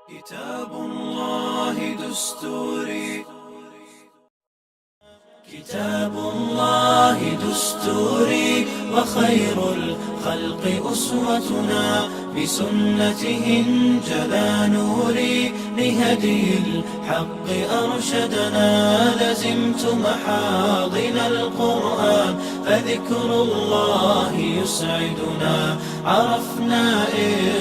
كتاب الله دستوري، كتاب الله دستوري، وخير الخلق أسوتنا، بسنته انجلى نوري، لهدي الحق أرشدنا. لزمت محاضن القرآن، فذكر الله يسعدنا. عرفنا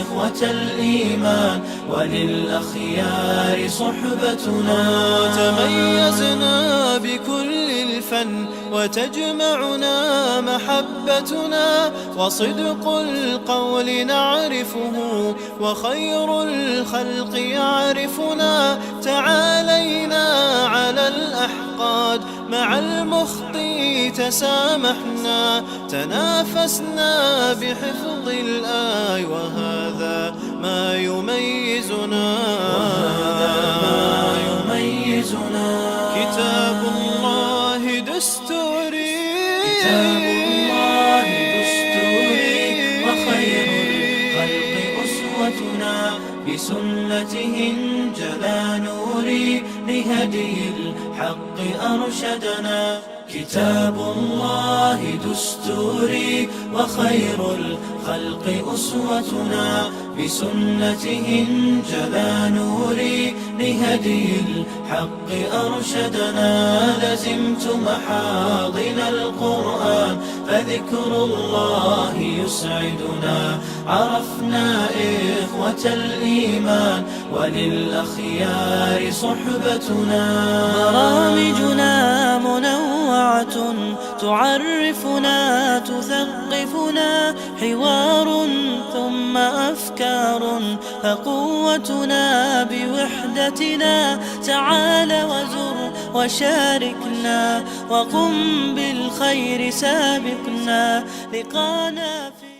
إخوة الإيمان، وللأخيار صحبتنا. تميزنا بكل الفن، وتجمعنا محبتنا، وصدق القول نعرفه، وخير الخلق يعرفنا. تعالينا على الأحقاد، مع المخطي تسامحنا، تنافسنا بحفظ الآي، وهذا ما يميزنا. كتاب الله دستوري، كتاب الله دستوري، وخير الخلق أسوتنا، بسنته انجلى نوري، لهدي الحق أرشدنا. كتاب الله دستوري، وخير الخلق أسوتنا، بسنته انجلى نوري، لهدي الحق أرشدنا. لزمت محاضن القرآن، فذكر الله يسعدنا. عرفنا إخوة الإيمان، وللأخيار صحبتنا. برامجنا منوعة، تعرفنا تثقفنا، حوار ثم أفكار، فقوتنا بوحدتنا. تعال وزر وشاركنا، وقم بالخير سابقنا، لقانا في